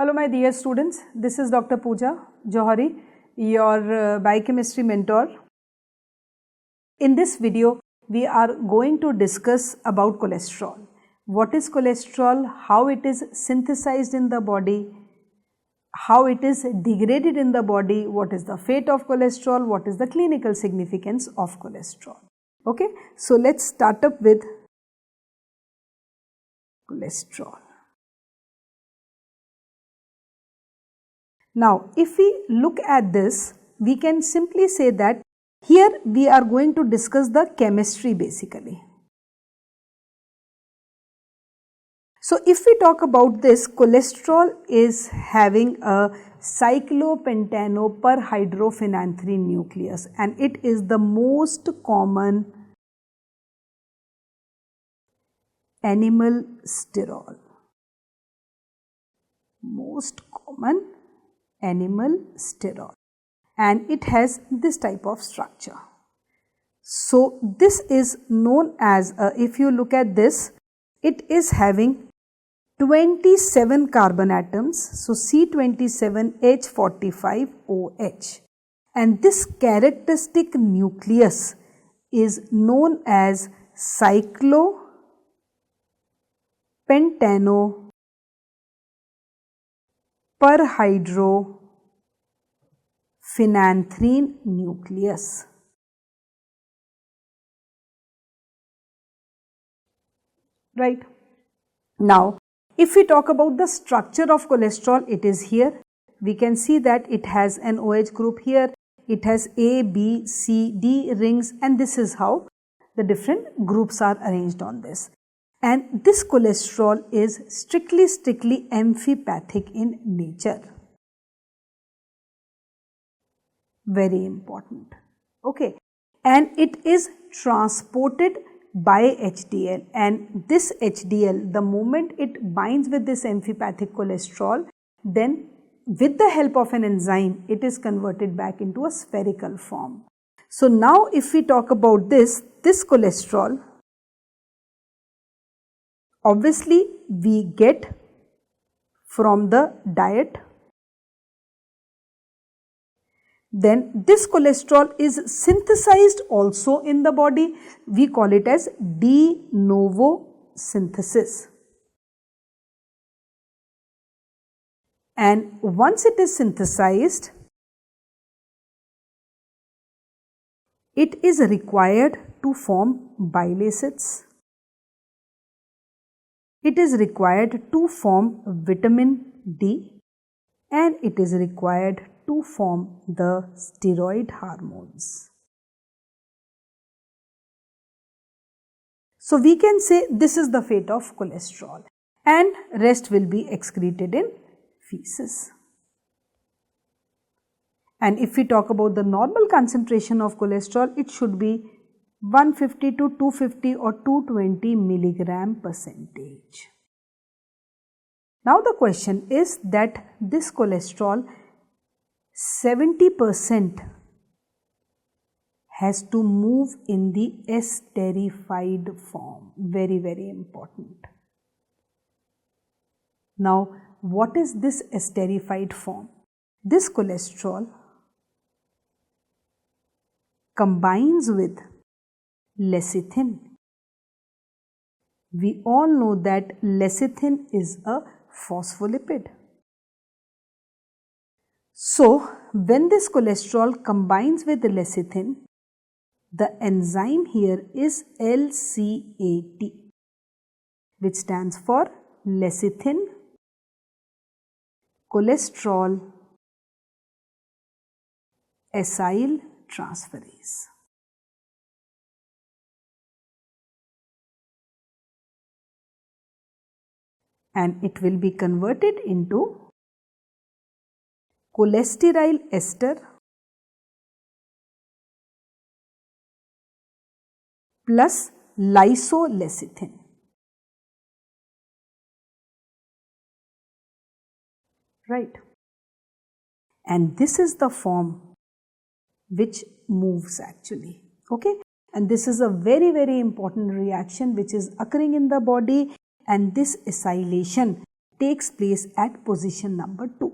Hello my dear students, this is Dr. 𝗲𝗵𝗵𝗺, your biochemistry mentor. In this video, we are going to discuss about cholesterol. What is cholesterol, how it is synthesized in the body, how it is degraded in the body, what is the fate of cholesterol, what is the clinical significance of cholesterol. Okay, so let's start up with cholesterol. Now, if we look at this, we can simply say that here we are going to discuss the chemistry basically. So, if we talk about this, cholesterol is having a cyclopentanoperhydrophenanthrene nucleus, and it is the most common animal sterol. Most common animal sterol, and it has this type of structure. So, this is known as, if you look at this, it is having 27 carbon atoms, so C27H45OH, and this characteristic nucleus is known as cyclopentanoperhydrophenanthrene nucleus. Right. Now, if we talk about the structure of cholesterol, it is here. We can see that it has an OH group here. It has A, B, C, D rings, and this is how the different groups are arranged on this. And this cholesterol is strictly amphipathic in nature. Very important. Okay. And it is transported by HDL, and this HDL, the moment it binds with this amphipathic cholesterol, then with the help of an enzyme, it is converted back into a spherical form. So now if we talk about this cholesterol, obviously we get from the diet. Then this cholesterol is synthesized also in the body. We call it as de novo synthesis. And once it is synthesized, it is required to form bile acids. It is required to form vitamin D, and it is required to form the steroid hormones. So we can say this is the fate of cholesterol, and rest will be excreted in feces. And if we talk about the normal concentration of cholesterol, it should be 150 to 250 or 220 milligram percentage. Now the question is that this cholesterol 70% has to move in the esterified form. Very, very important. Now, what is this esterified form? This cholesterol combines with lecithin. We all know that lecithin is a phospholipid. So, when this cholesterol combines with the lecithin, the enzyme here is LCAT, which stands for lecithin cholesterol acyl transferase. And it will be converted into cholesterol ester plus lysolecithin. Right. And this is the form which moves actually. Okay. And this is a very, very important reaction which is occurring in the body, and this acylation takes place at position number 2.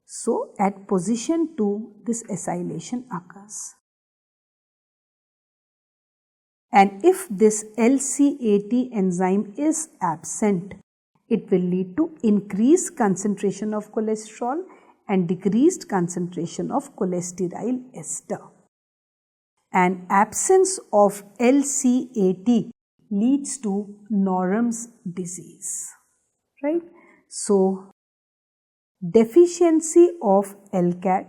So, at position 2, this acylation occurs. And if this 𝗏𝗃 enzyme is absent, it will lead to increased concentration of cholesterol and decreased concentration of cholesterol ester. And absence of 𝗏𝗃 leads to Norham's disease, right? So, deficiency of LCAT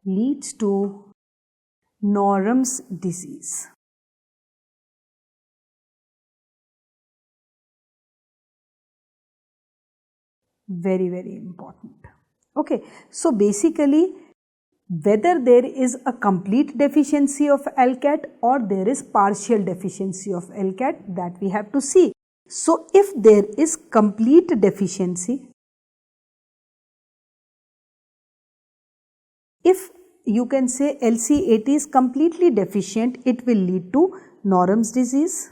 leads to Norham's disease. Very, very important. Okay, so basically, whether there is a complete deficiency of LCAT or there is partial deficiency of LCAT, that we have to see. So, if there is complete deficiency, if you can say 𝗏𝗃 is completely deficient, it will lead to Norham's disease.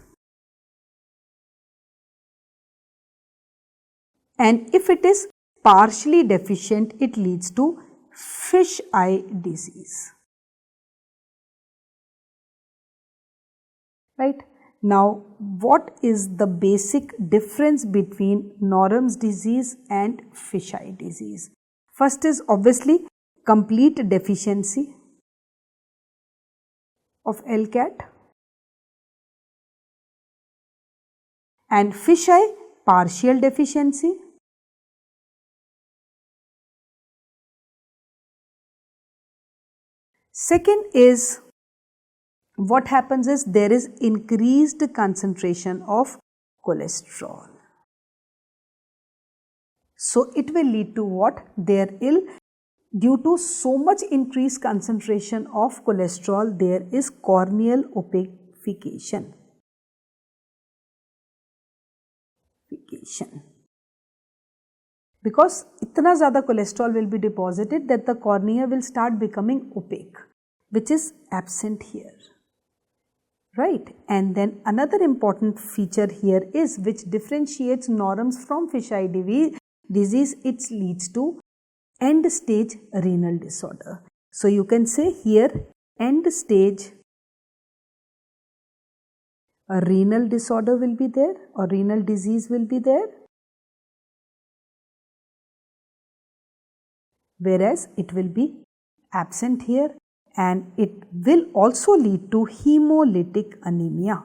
And if it is partially deficient, it leads to fish eye disease. Right? Now, what is the basic difference between Norham's disease and fish eye disease? First is obviously complete deficiency of LCAT, and fish eye partial deficiency. Second is, what happens is there is increased concentration of cholesterol. So, it will lead to what? Due to so much increased concentration of cholesterol, there is corneal opacification. Because itna zyada cholesterol will be deposited that the cornea will start becoming opaque, which is absent here, right? And then another important feature here is, which differentiates Norham's from fish eye disease, it leads to end stage renal disorder. So, you can say here end stage a renal disorder will be there, or renal disease will be there, whereas it will be absent here, and it will also lead to hemolytic anemia.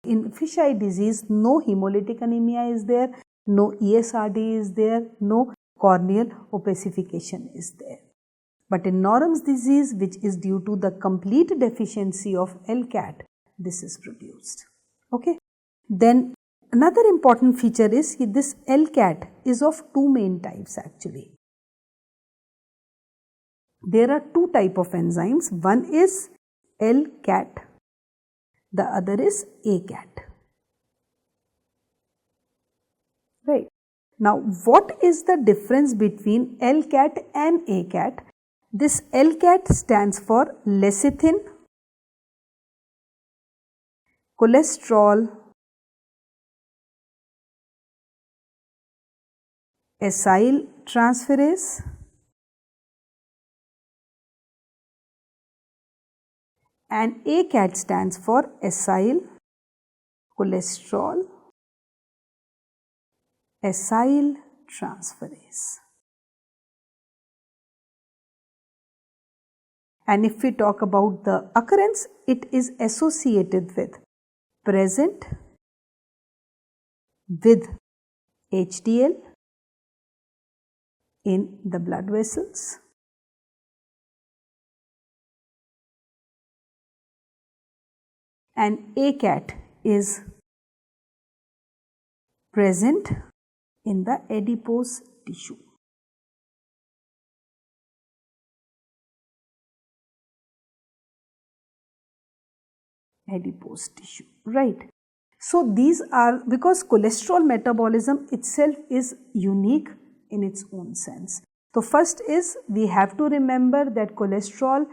In fish eye disease, no hemolytic anemia is there, no ESRD is there, no corneal opacification is there. But in Norham's disease, which is due to the complete deficiency of LCAT, this is produced. Okay. Then another important feature is this LCAT is of two main types actually. There are two types of enzymes. One is LCAT, the other is ACAT. Right. Now, what is the difference between LCAT and ACAT? This LCAT stands for lecithin, cholesterol, acyltransferase, and ACAT stands for acyl cholesterol acyltransferase. And if we talk about the occurrence, it is associated with present with HDL in the blood vessels, and ACAT is present in the adipose tissue. Adipose tissue, right? So these are, because cholesterol metabolism itself is unique in its own sense. So first is, we have to remember that cholesterol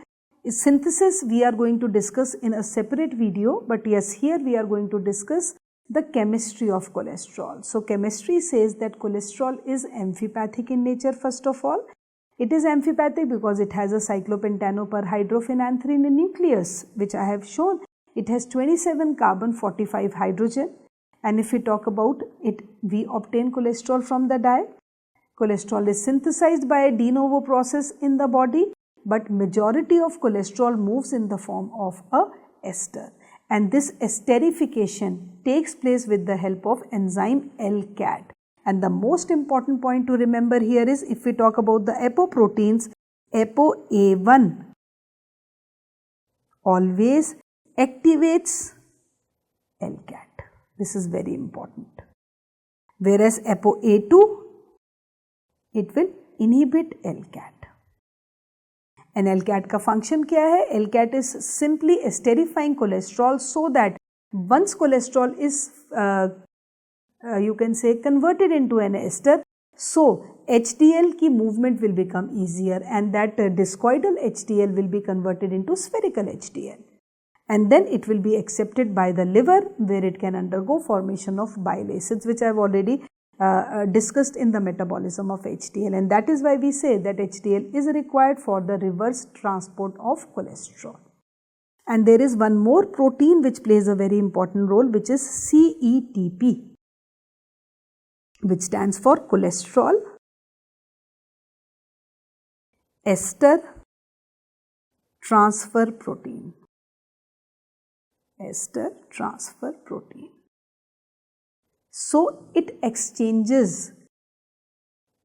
synthesis we are going to discuss in a separate video, but yes, here we are going to discuss the chemistry of cholesterol. So chemistry says that cholesterol is amphipathic in nature first of all. It is amphipathic because it has a cyclopentanoperhydrophenanthrene nucleus, which I have shown. It has 27 carbon, 45 hydrogen, and if we talk about it, we obtain cholesterol from the diet. Cholesterol is synthesized by a de novo process in the body, but majority of cholesterol moves in the form of a ester, and this esterification takes place with the help of enzyme 𝗏𝗏𝗏. And the most important point to remember here is, if we talk about the apoproteins, ApoA1 always activates 𝗏𝗏𝗏. This is very important. Whereas ApoA2, it will inhibit 𝗏𝗏𝗏. And 𝗏𝗏𝗏 का function क्या है? 𝗏𝗏𝗏 is simply esterifying cholesterol so that once cholesterol is you can say converted into an ester, so HDL की movement will become easier, and that discoidal HDL will be converted into spherical HDL, and then it will be accepted by the liver, where it can undergo formation of bile acids, which I have already discussed in the metabolism of HDL, and that is why we say that HDL is required for the reverse transport of cholesterol. And there is one more protein which plays a very important role, which is CETP, which stands for cholesterol ester transfer protein. Ester transfer protein. So it exchanges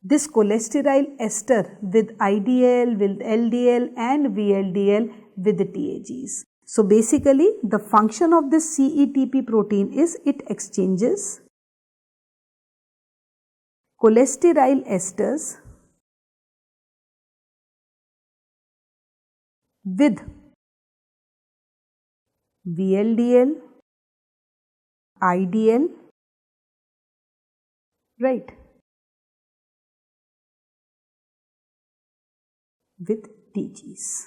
this cholesterol ester with IDL, with LDL and VLDL with the TAGs. So basically the function of this CETP protein is it exchanges cholesterol esters with VLDL, IDL, right, with TGs.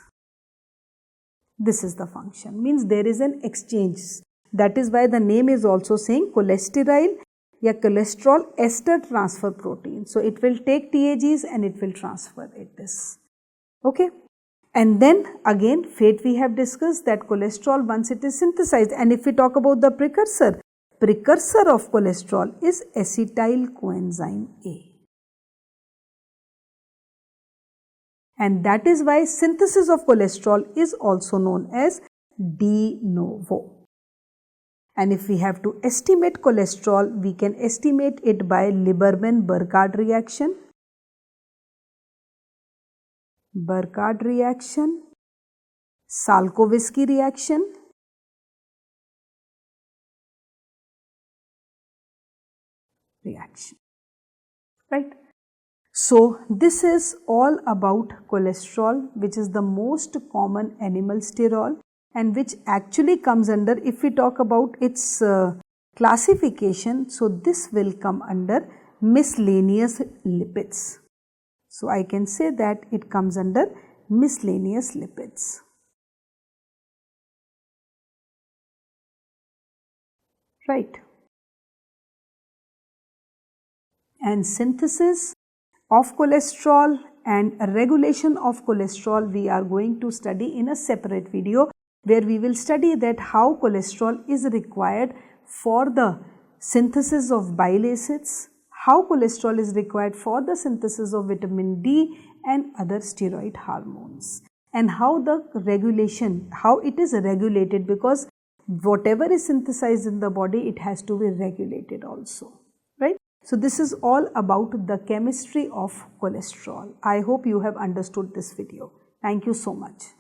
This is the function, means there is an exchange. That is why the name is also saying cholesterol या cholesterol ester transfer protein. So it will take TAGs and it will transfer it this. Okay. And then again fate we have discussed that cholesterol once it is synthesized, and if we talk about the precursor of cholesterol is acetyl coenzyme A. And that is why synthesis of cholesterol is also known as de novo. And if we have to estimate cholesterol, we can estimate it by Lieberman-Burkhardt reaction, స్థాళికోవిస్కీ reaction, right? So this is all about cholesterol, which is the most common animal sterol and which actually comes under, if we talk about its classification, so this will come under miscellaneous lipids. So I can say that it comes under miscellaneous lipids. Right. And synthesis of cholesterol and regulation of cholesterol we are going to study in a separate video, where we will study that how cholesterol is required for the synthesis of bile acids, how cholesterol is required for the synthesis of vitamin D and other steroid hormones, and how the regulation, how it is regulated, because whatever is synthesized in the body, it has to be regulated also, right? So this is all about the chemistry of cholesterol. I hope you have understood this video. Thank you so much.